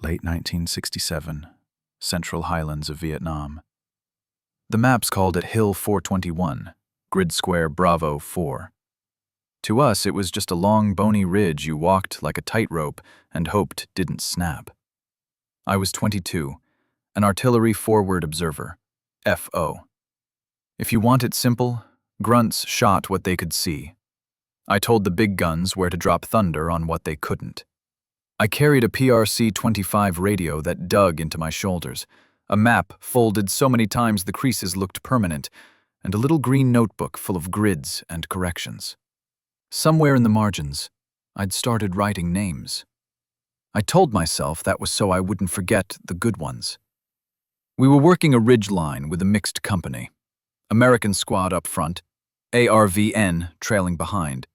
late 1967, Central Highlands of Vietnam. The maps called it Hill 421, Grid Square Bravo 4. To us, it was just a long, bony ridge you walked like a tightrope and hoped didn't snap. I was 22, an artillery forward observer, FO. If you want it simple, grunts shot what they could see. I told the big guns where to drop thunder on what they couldn't. I carried a PRC-25 radio that dug into my shoulders, a map folded so many times the creases looked permanent, and a little green notebook full of grids and corrections. Somewhere in the margins, I'd started writing names. I told myself that was so I wouldn't forget the good ones. We were working a ridge line with a mixed company. American squad up front, ARVN trailing behind.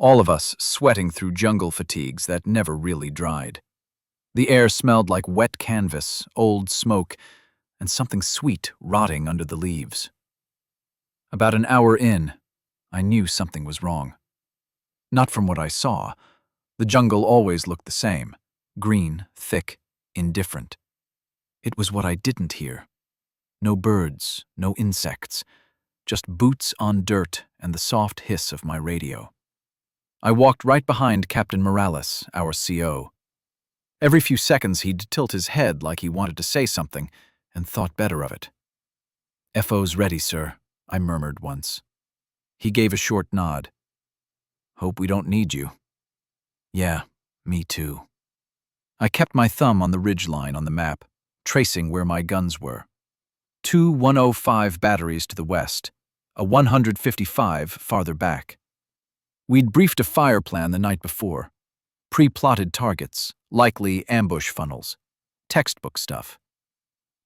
All of us sweating through jungle fatigues that never really dried. The air smelled like wet canvas, old smoke, and something sweet rotting under the leaves. About an hour in, I knew something was wrong. Not from what I saw. The jungle always looked the same, green, thick, indifferent. It was what I didn't hear. No birds, no insects, just boots on dirt and the soft hiss of my radio. I walked right behind Captain Morales, our CO. Every few seconds he'd tilt his head like he wanted to say something and thought better of it. "FO's ready, sir," I murmured once. He gave a short nod. "Hope we don't need you." "Yeah, me too." I kept my thumb on the ridgeline on the map, tracing where my guns were. 2 105 batteries to the west, a 155 farther back. We'd briefed a fire plan the night before. Pre-plotted targets, likely ambush funnels. Textbook stuff.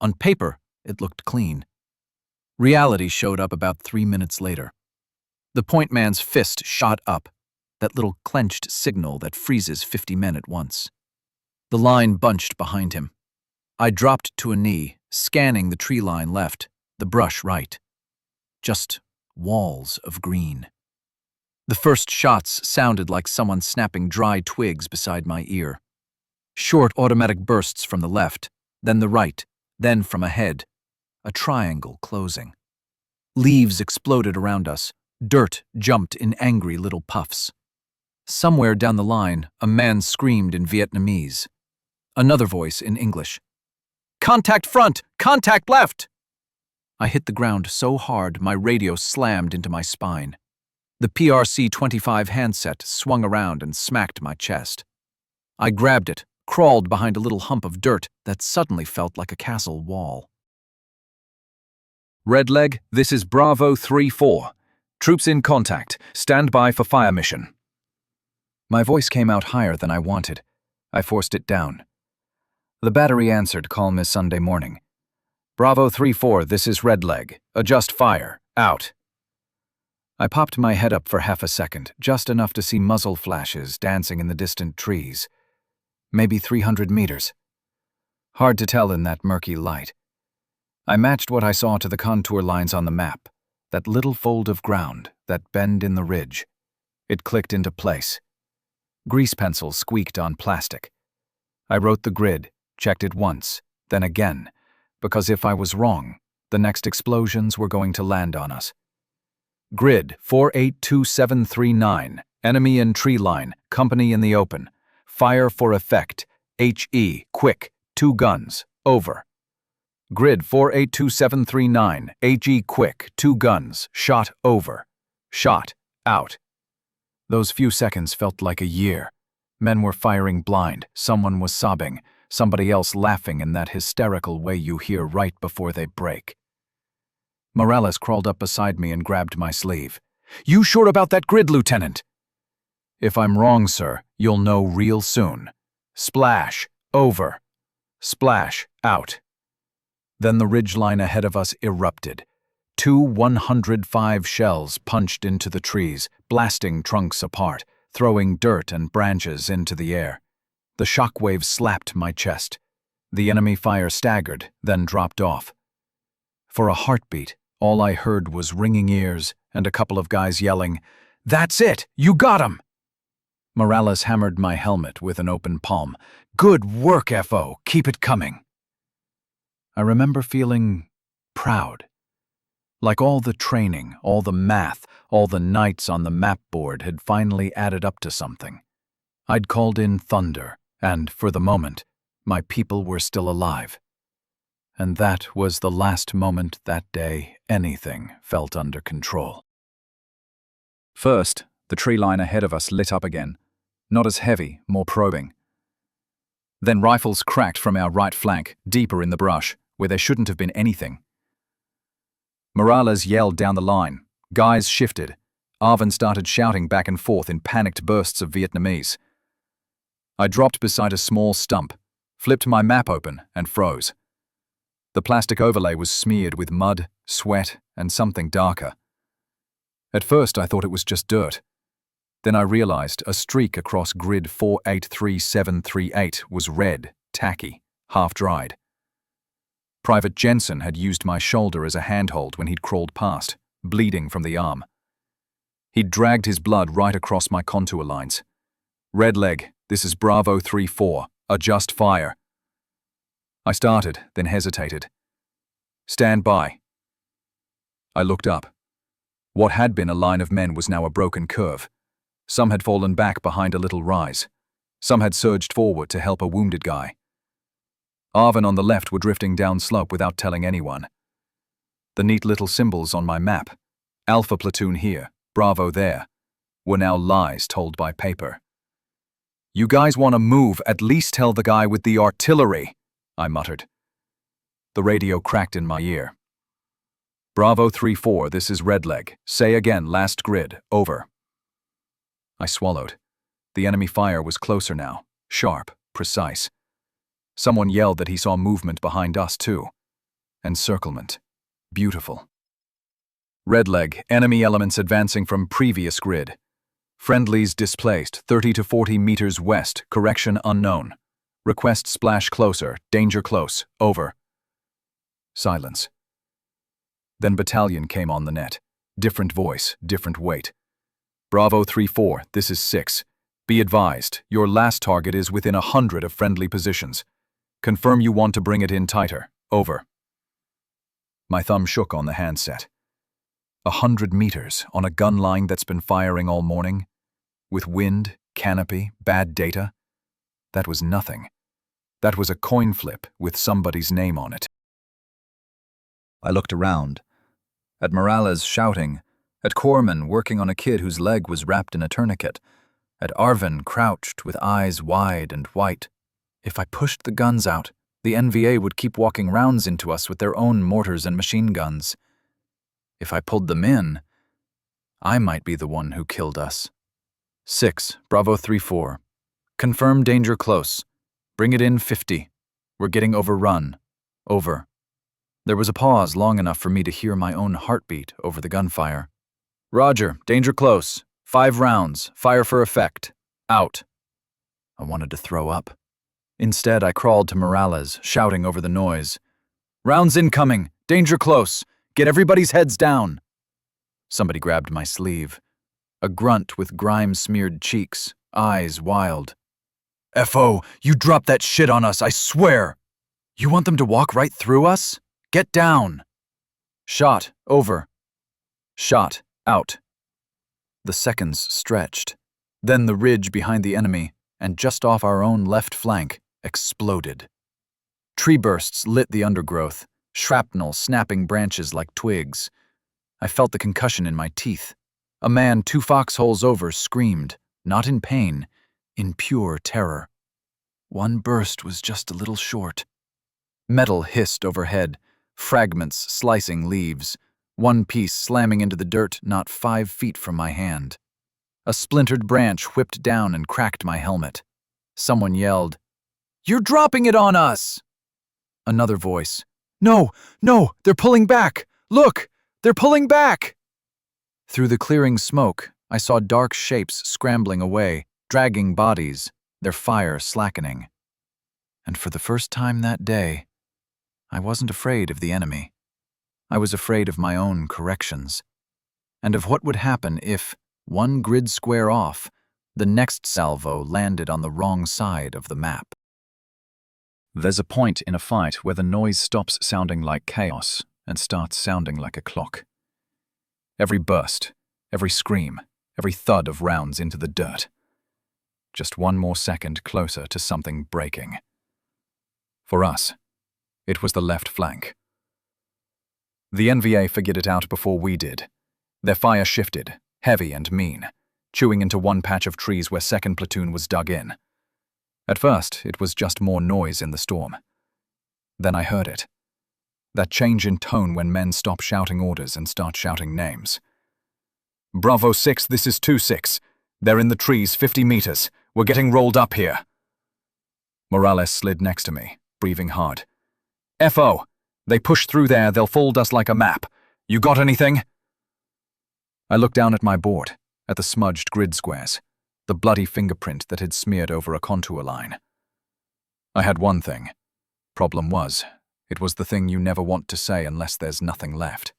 On paper, it looked clean. Reality showed up about 3 minutes later. The point man's fist shot up, that little clenched signal that freezes 50 men at once. The line bunched behind him. I dropped to a knee, scanning the tree line left, the brush right. Just walls of green. The first shots sounded like someone snapping dry twigs beside my ear. Short automatic bursts from the left, then the right, then from ahead. A triangle closing. Leaves exploded around us. Dirt jumped in angry little puffs. Somewhere down the line, a man screamed in Vietnamese. Another voice in English. "Contact front! Contact left!" I hit the ground so hard my radio slammed into my spine. The PRC-25 handset swung around and smacked my chest. I grabbed it, crawled behind a little hump of dirt that suddenly felt like a castle wall. Redleg, this is Bravo 3-4. Troops in contact. Stand by for fire mission. My voice came out higher than I wanted. I forced it down. The battery answered calm as Sunday morning. Bravo 3-4, this is Redleg. Adjust fire. Out. I popped my head up for half a second, just enough to see muzzle flashes dancing in the distant trees. Maybe 300 meters. Hard to tell in that murky light. I matched what I saw to the contour lines on the map, that little fold of ground, that bend in the ridge. It clicked into place. Grease pencils squeaked on plastic. I wrote the grid, checked it once, then again, because if I was wrong, the next explosions were going to land on us. Grid 482739, enemy in tree line, company in the open. Fire for effect, HE, quick, 2 guns, over. Grid 482739, HE, quick, 2 guns, shot over. Shot, out. Those few seconds felt like a year. Men were firing blind, someone was sobbing, somebody else laughing in that hysterical way you hear right before they break. Morales crawled up beside me and grabbed my sleeve. "You sure about that grid, Lieutenant?" "If I'm wrong, sir, you'll know real soon. Splash, over. Splash, out." Then the ridgeline ahead of us erupted. 2 105 shells punched into the trees, blasting trunks apart, throwing dirt and branches into the air. The shockwave slapped my chest. The enemy fire staggered, then dropped off. For a heartbeat, all I heard was ringing ears and a couple of guys yelling, "That's it! You got him!" Morales hammered my helmet with an open palm. Good work, FO. Keep it coming. I remember feeling proud. Like all the training, all the math, all the nights on the map board had finally added up to something. I'd called in thunder, and, for the moment, my people were still alive. And that was the last moment that day anything felt under control. First, the tree line ahead of us lit up again. Not as heavy, more probing. Then rifles cracked from our right flank, deeper in the brush, where there shouldn't have been anything. Morales yelled down the line. Guys shifted. Arvin started shouting back and forth in panicked bursts of Vietnamese. I dropped beside a small stump, flipped my map open, and froze. The plastic overlay was smeared with mud, sweat, and something darker. At first I thought it was just dirt. Then I realized a streak across grid 483738 was red, tacky, half-dried. Private Jensen had used my shoulder as a handhold when he'd crawled past, bleeding from the arm. He'd dragged his blood right across my contour lines. "Red leg, this is Bravo 3-4, adjust fire." I started, then hesitated. "Stand by." I looked up. What had been a line of men was now a broken curve. Some had fallen back behind a little rise. Some had surged forward to help a wounded guy. Arvin on the left were drifting down slope without telling anyone. The neat little symbols on my map, Alpha platoon here, Bravo there, were now lies told by paper. "You guys want to move, at least tell the guy with the artillery," I muttered. The radio cracked in my ear. "Bravo 3-4, this is Redleg. Say again, last grid, over." I swallowed. The enemy fire was closer now, sharp, precise. Someone yelled that he saw movement behind us too. Encirclement. Beautiful. "Redleg, enemy elements advancing from previous grid. Friendlies displaced 30 to 40 meters west, correction unknown. Request splash closer, danger close, over." Silence. Then battalion came on the net. Different voice, different weight. "Bravo 3-4, this is 6. Be advised, your last target is within 100 of friendly positions. Confirm you want to bring it in tighter, over." My thumb shook on the handset. 100 meters on a gun line that's been firing all morning? With wind, canopy, bad data? That was nothing. That was a coin flip with somebody's name on it. I looked around. At Morales shouting, at Corman working on a kid whose leg was wrapped in a tourniquet, at Arvin crouched with eyes wide and white. If I pushed the guns out, the NVA would keep walking rounds into us with their own mortars and machine guns. If I pulled them in, I might be the one who killed us. 6, Bravo 3-4. Confirm danger close. Bring it in 50. We're getting overrun. Over. There was a pause long enough for me to hear my own heartbeat over the gunfire. "Roger, danger close. 5 rounds, fire for effect. Out." I wanted to throw up. Instead, I crawled to Morales, shouting over the noise. "Rounds incoming, danger close. Get everybody's heads down." Somebody grabbed my sleeve. A grunt with grime-smeared cheeks, eyes wild. "FO, you dropped that shit on us, I swear!" "You want them to walk right through us? Get down!" "Shot, over." "Shot, out." The seconds stretched. Then the ridge behind the enemy, and just off our own left flank, exploded. Tree bursts lit the undergrowth, shrapnel snapping branches like twigs. I felt the concussion in my teeth. A man 2 foxholes over screamed, not in pain, in pure terror. One burst was just a little short. Metal hissed overhead, fragments slicing leaves, one piece slamming into the dirt not 5 feet from my hand. A splintered branch whipped down and cracked my helmet. Someone yelled, "You're dropping it on us!" Another voice, No, they're pulling back! Look, they're pulling back!" Through the clearing smoke, I saw dark shapes scrambling away, dragging bodies, their fire slackening. And for the first time that day, I wasn't afraid of the enemy. I was afraid of my own corrections, and of what would happen if, one grid square off, the next salvo landed on the wrong side of the map. There's a point in a fight where the noise stops sounding like chaos and starts sounding like a clock. Every burst, every scream, every thud of rounds into the dirt. Just one more second closer to something breaking. For us, it was the left flank. The NVA figured it out before we did. Their fire shifted, heavy and mean, chewing into one patch of trees where 2nd Platoon was dug in. At first, it was just more noise in the storm. Then I heard it. That change in tone when men stop shouting orders and start shouting names. Bravo 6, this is 2-6. They're in the trees 50 meters. We're getting rolled up here. Morales slid next to me, breathing hard. FO, they push through there, they'll fold us like a map. You got anything? I looked down at my board, at the smudged grid squares, the bloody fingerprint that had smeared over a contour line. I had one thing. Problem was, it was the thing you never want to say unless there's nothing left.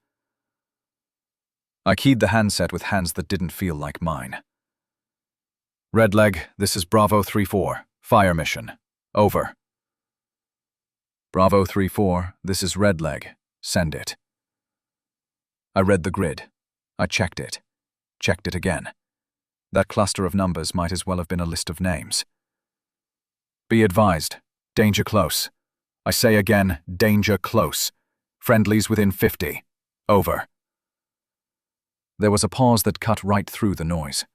I keyed the handset with hands that didn't feel like mine. Redleg, this is Bravo 3-4, fire mission. Over. Bravo 3-4, this is Redleg. Send it. I read the grid. I checked it. Checked it again. That cluster of numbers might as well have been a list of names. Be advised, danger close. I say again, danger close. Friendlies within 50. Over. There was a pause that cut right through the noise.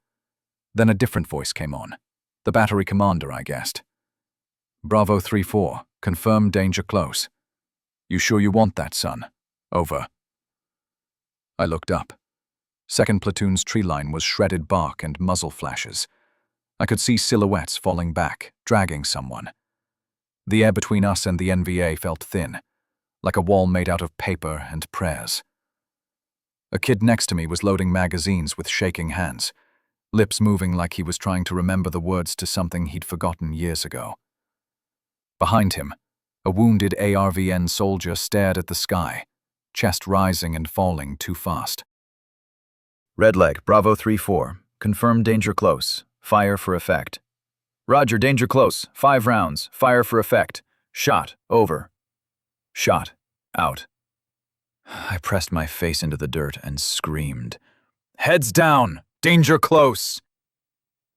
Then a different voice came on. The battery commander, I guessed. Bravo 3-4, confirm danger close. You sure you want that, son? Over. I looked up. 2nd Platoon's tree line was shredded bark and muzzle flashes. I could see silhouettes falling back, dragging someone. The air between us and the NVA felt thin, like a wall made out of paper and prayers. A kid next to me was loading magazines with shaking hands, lips moving like he was trying to remember the words to something he'd forgotten years ago. Behind him, a wounded ARVN soldier stared at the sky, chest rising and falling too fast. Redleg, Bravo 3-4, confirm danger close, fire for effect. Roger, danger close, 5 rounds, fire for effect. Shot, over. Shot, out. I pressed my face into the dirt and screamed. Heads down, danger close!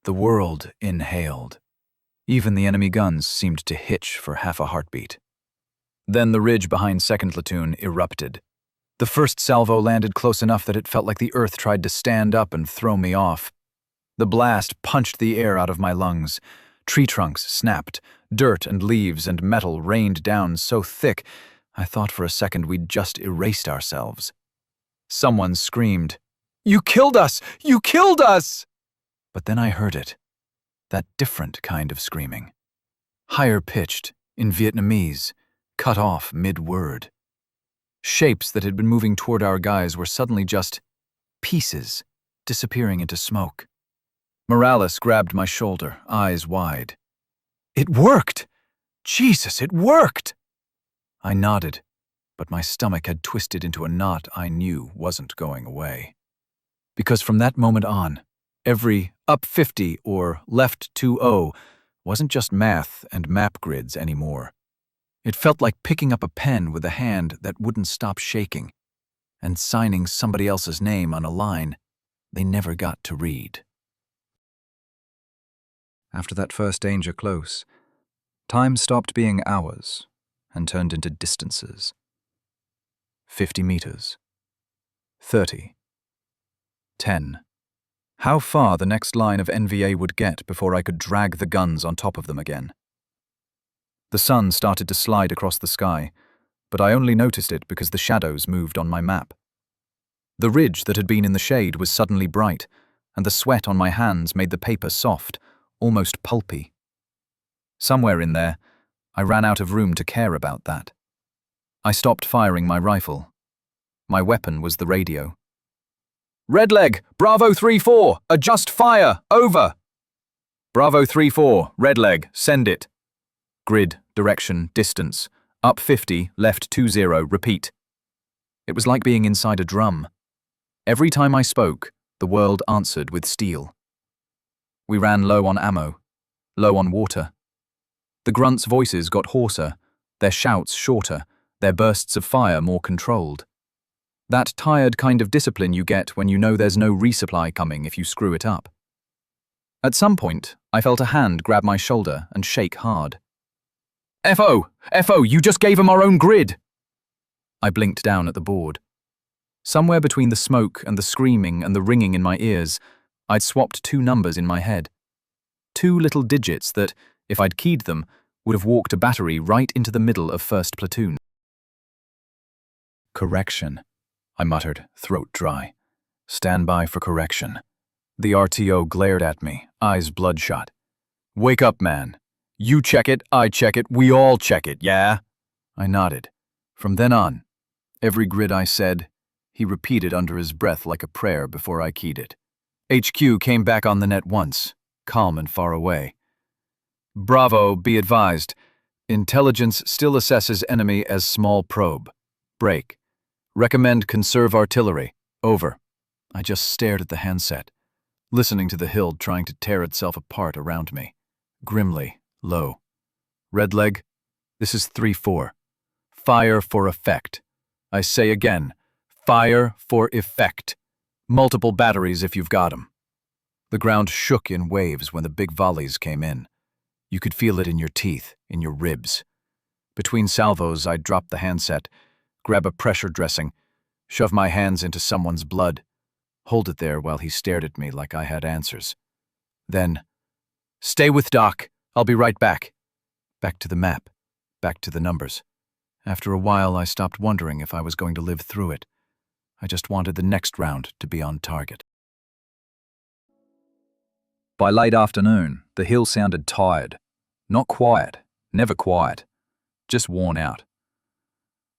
The world inhaled. Even the enemy guns seemed to hitch for half a heartbeat. Then the ridge behind 2nd Platoon erupted. The first salvo landed close enough that it felt like the earth tried to stand up and throw me off. The blast punched the air out of my lungs. Tree trunks snapped. Dirt and leaves and metal rained down so thick, I thought for a second we'd just erased ourselves. Someone screamed, "You killed us! You killed us!" But then I heard it. That different kind of screaming. Higher pitched, in Vietnamese, cut off mid-word. Shapes that had been moving toward our guys were suddenly just pieces, disappearing into smoke. Morales grabbed my shoulder, eyes wide. It worked! Jesus, it worked! I nodded, but my stomach had twisted into a knot I knew wasn't going away. Because from that moment on, every up 50 or left 2-0 wasn't just math and map grids anymore. It felt like picking up a pen with a hand that wouldn't stop shaking and signing somebody else's name on a line they never got to read. After that first danger close, time stopped being hours and turned into distances. 50 meters. 30. 10. How far the next line of NVA would get before I could drag the guns on top of them again. The sun started to slide across the sky, but I only noticed it because the shadows moved on my map. The ridge that had been in the shade was suddenly bright, and the sweat on my hands made the paper soft, almost pulpy. Somewhere in there, I ran out of room to care about that. I stopped firing my rifle. My weapon was the radio. Redleg, Bravo 3-4, adjust fire, over! Bravo 3-4, Redleg, send it. Grid, direction, distance, up 50, left 20, repeat. It was like being inside a drum. Every time I spoke, the world answered with steel. We ran low on ammo, low on water. The grunts' voices got hoarser, their shouts shorter, their bursts of fire more controlled. That tired kind of discipline you get when you know there's no resupply coming if you screw it up. At some point, I felt a hand grab my shoulder and shake hard. "FO! FO, you just gave 'em our own grid!" I blinked down at the board. Somewhere between the smoke and the screaming and the ringing in my ears, I'd swapped two numbers in my head. Two little digits that, if I'd keyed them, would have walked a battery right into the middle of 1st Platoon. Correction, I muttered, throat dry. Stand by for correction. The RTO glared at me, eyes bloodshot. Wake up, man. You check it, I check it, we all check it, yeah? I nodded. From then on, every grid I said, he repeated under his breath like a prayer before I keyed it. HQ came back on the net once, calm and far away. Bravo, be advised. Intelligence still assesses enemy as small probe. Break. Recommend conserve artillery. Over. I just stared at the handset, listening to the hill trying to tear itself apart around me. Grimly, low. Red leg, this is 3-4. Fire for effect. I say again, fire for effect. Multiple batteries if you've got 'em. The ground shook in waves when the big volleys came in. You could feel it in your teeth, in your ribs. Between salvos, I'd drop the handset, grab a pressure dressing, shove my hands into someone's blood, hold it there while he stared at me like I had answers. Then, "Stay with Doc, I'll be right back." Back to the map, back to the numbers. After a while, I stopped wondering if I was going to live through it. I just wanted the next round to be on target. By late afternoon, the hill sounded tired. Not quiet, never quiet, just worn out.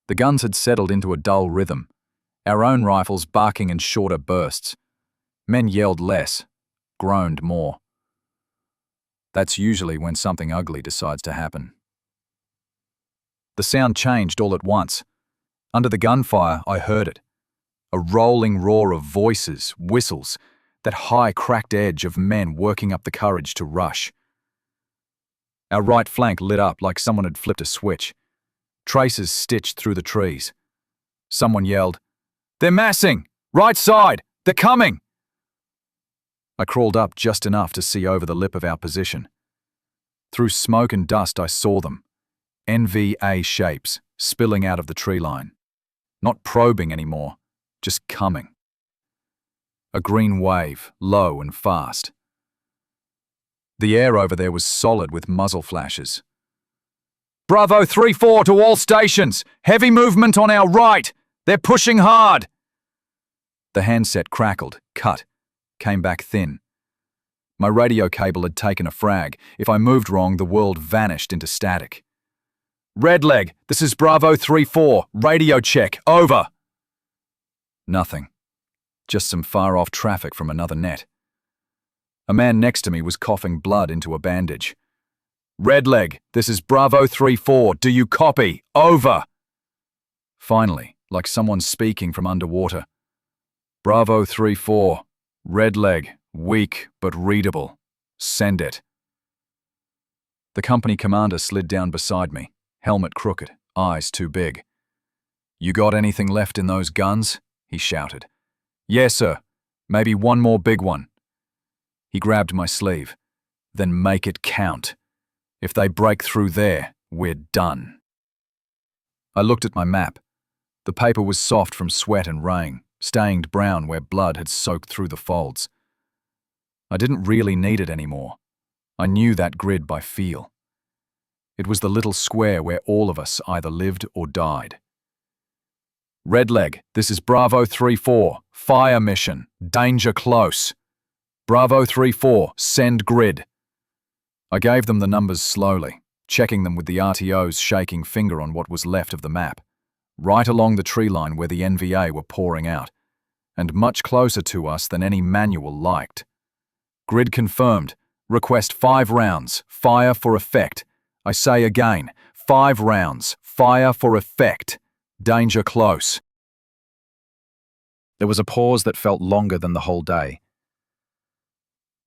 The guns had settled into a dull rhythm, our own rifles barking in shorter bursts. Men yelled less, groaned more. That's usually when something ugly decides to happen. The sound changed all at once. Under the gunfire, I heard it. A rolling roar of voices, whistles, that high cracked edge of men working up the courage to rush. Our right flank lit up like someone had flipped a switch. Traces stitched through the trees. Someone yelled, "They're massing! Right side! They're coming!" I crawled up just enough to see over the lip of our position. Through smoke and dust I saw them, NVA shapes spilling out of the tree line. Not probing anymore, just coming. A green wave, low and fast. The air over there was solid with muzzle flashes. "Bravo 3-4 to all stations! Heavy movement on our right! They're pushing hard!" The handset crackled, cut, came back thin. My radio cable had taken a frag. If I moved wrong, the world vanished into static. "Red leg, this is Bravo 3-4. Radio check, over." Nothing. Just some far-off traffic from another net. A man next to me was coughing blood into a bandage. "Red leg, this is Bravo 3-4. Do you copy? Over." Finally, like someone speaking from underwater. "Bravo 3-4. Red leg, weak but readable. Send it." The company commander slid down beside me, helmet crooked, eyes too big. "You got anything left in those guns?" he shouted. "Yes, sir. Maybe one more big one." He grabbed my sleeve. "Then make it count. If they break through there, we're done." I looked at my map. The paper was soft from sweat and rain, stained brown where blood had soaked through the folds. I didn't really need it anymore. I knew that grid by feel. It was the little square where all of us either lived or died. "Red leg, this is Bravo 3-4. Fire mission. Danger close. Bravo 3-4, send grid." I gave them the numbers slowly, checking them with the RTO's shaking finger on what was left of the map, right along the tree line where the NVA were pouring out, and much closer to us than any manual liked. "Grid confirmed. Request 5 rounds. Fire for effect. I say again, 5 rounds. Fire for effect. Danger close." There was a pause that felt longer than the whole day.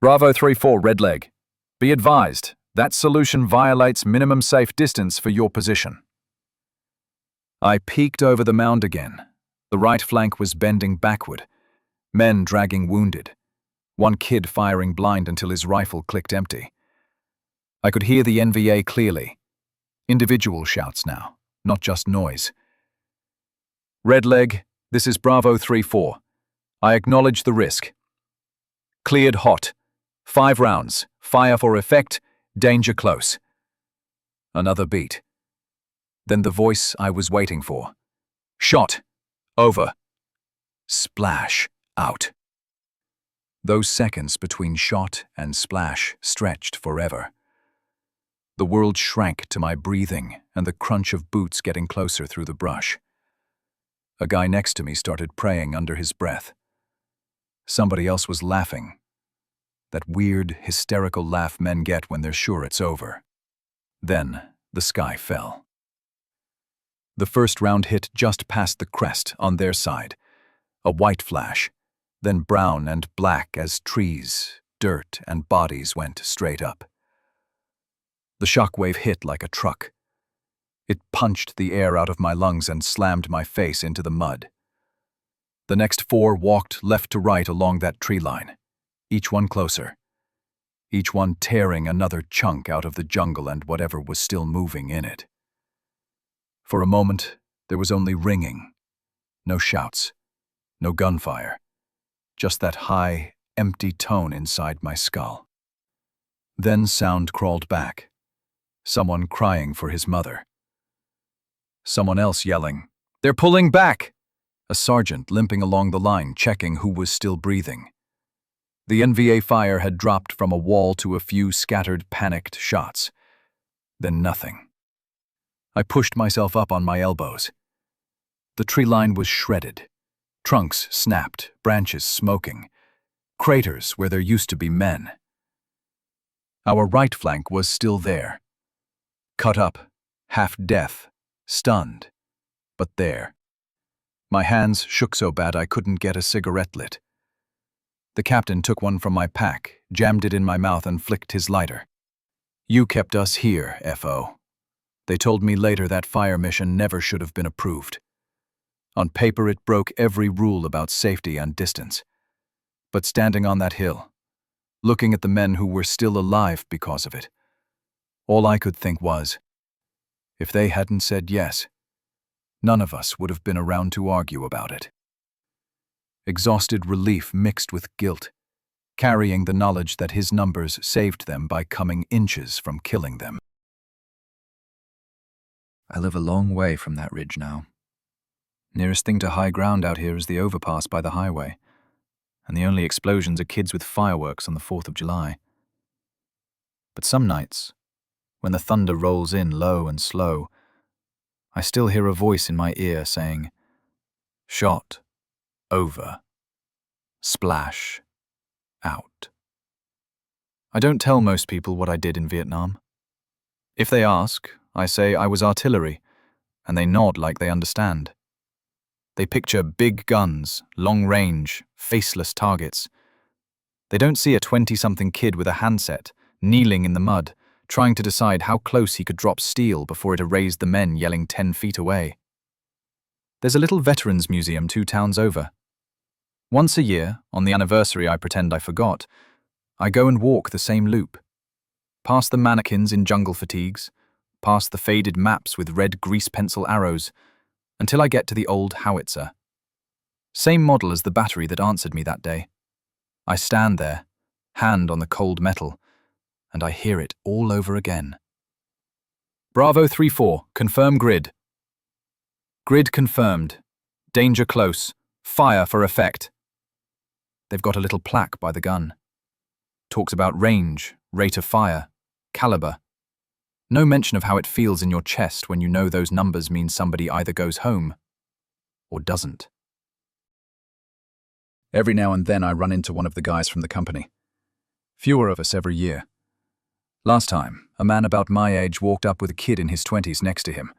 "Bravo 3-4, red leg. Be advised, That solution violates minimum safe distance for your position. I peeked over the mound again. The right flank was bending backward, men dragging wounded, one kid firing blind until his rifle clicked empty. I could hear the NVA clearly. Individual shouts now, not just noise. Red leg, this is Bravo 3-4. I acknowledge the risk. Cleared hot. 5 rounds. Fire for effect. Danger close. Another beat. Then the voice I was waiting for. Shot. Over. Splash. Out. Those seconds between shot and splash stretched forever. The world shrank to my breathing and the crunch of boots getting closer through the brush. A guy next to me started praying under his breath. Somebody else was laughing. That weird, hysterical laugh men get when they're sure it's over. Then the sky fell. The first round hit just past the crest on their side. A white flash, then brown and black as trees, dirt, and bodies went straight up. The shockwave hit like a truck. It punched the air out of my lungs and slammed my face into the mud. The next 4 walked left to right along that tree line, each one closer, each one tearing another chunk out of the jungle and whatever was still moving in it. For a moment, there was only ringing, no shouts, no gunfire, just that high, empty tone inside my skull. Then sound crawled back, someone crying for his mother. Someone else yelling, "They're pulling back!" A sergeant limping along the line checking who was still breathing. The NVA fire had dropped from a wall to a few scattered, panicked shots. Then nothing. I pushed myself up on my elbows. The tree line was shredded. Trunks snapped, branches smoking. Craters where there used to be men. Our right flank was still there. Cut up, half death, stunned, but there. My hands shook so bad I couldn't get a cigarette lit. The captain took one from my pack, jammed it in my mouth and flicked his lighter. "You kept us here, F.O. They told me later that fire mission never should have been approved. On paper it broke every rule about safety and distance. But standing on that hill, looking at the men who were still alive because of it, all I could think was, if they hadn't said yes, none of us would have been around to argue about it." Exhausted relief mixed with guilt, carrying the knowledge that his numbers saved them by coming inches from killing them. I live a long way from that ridge now. Nearest thing to high ground out here is the overpass by the highway, and the only explosions are kids with fireworks on the 4th of July. But some nights, when the thunder rolls in low and slow, I still hear a voice in my ear saying, "Shot. Over. Splash. Out." I don't tell most people what I did in Vietnam. If they ask, I say I was artillery, and they nod like they understand. They picture big guns, long range, faceless targets. They don't see a 20-something kid with a handset, kneeling in the mud, trying to decide how close he could drop steel before it erased the men yelling 10 feet away. There's a little veterans museum 2 towns over. Once a year, on the anniversary I pretend I forgot, I go and walk the same loop. Past the mannequins in jungle fatigues, past the faded maps with red grease pencil arrows, until I get to the old howitzer. Same model as the battery that answered me that day. I stand there, hand on the cold metal, and I hear it all over again. Bravo 3-4, confirm grid. Grid confirmed. Danger close. Fire for effect. They've got a little plaque by the gun. Talks about range, rate of fire, caliber. No mention of how it feels in your chest when you know those numbers mean somebody either goes home or doesn't. Every now and then I run into one of the guys from the company. Fewer of us every year. Last time, a man about my age walked up with a kid in his 20s next to him.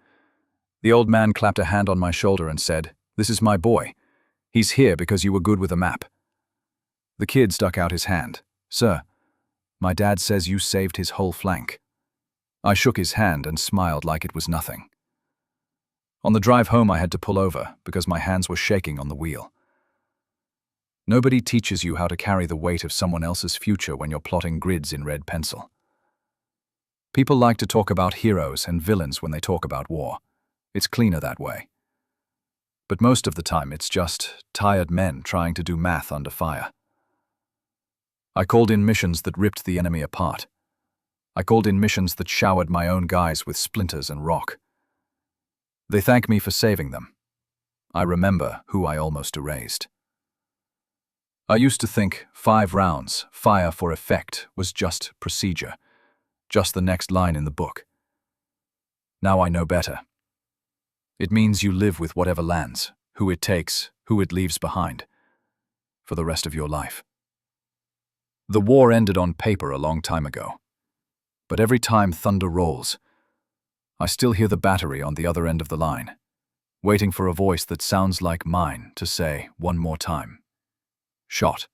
The old man clapped a hand on my shoulder and said, "This is my boy. He's here because you were good with a map." The kid stuck out his hand. "Sir, my dad says you saved his whole flank." I shook his hand and smiled like it was nothing. On the drive home, I had to pull over because my hands were shaking on the wheel. Nobody teaches you how to carry the weight of someone else's future when you're plotting grids in red pencil. People like to talk about heroes and villains when they talk about war. It's cleaner that way. But most of the time, it's just tired men trying to do math under fire. I called in missions that ripped the enemy apart. I called in missions that showered my own guys with splinters and rock. They thank me for saving them. I remember who I almost erased. I used to think 5 rounds, fire for effect, was just procedure, just the next line in the book. Now I know better. It means you live with whatever lands, who it takes, who it leaves behind, for the rest of your life. The war ended on paper a long time ago, but every time thunder rolls, I still hear the battery on the other end of the line, waiting for a voice that sounds like mine to say one more time. Shot.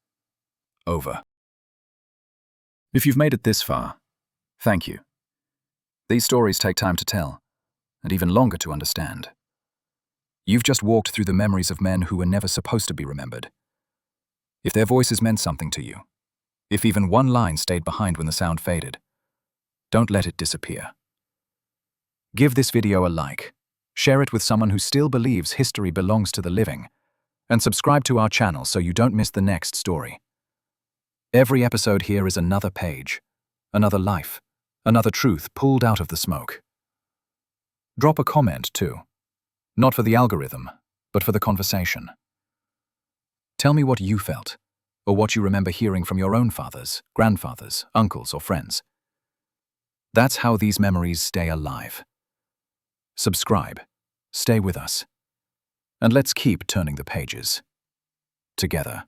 Over. If you've made it this far, thank you. These stories take time to tell, and even longer to understand. You've just walked through the memories of men who were never supposed to be remembered. If their voices meant something to you, if even one line stayed behind when the sound faded, don't let it disappear. Give this video a like, share it with someone who still believes history belongs to the living, and subscribe to our channel so you don't miss the next story. Every episode here is another page, another life, another truth pulled out of the smoke. Drop a comment too, not for the algorithm, but for the conversation. Tell me what you felt, or what you remember hearing from your own fathers, grandfathers, uncles, or friends. That's how these memories stay alive. Subscribe, stay with us, and let's keep turning the pages together.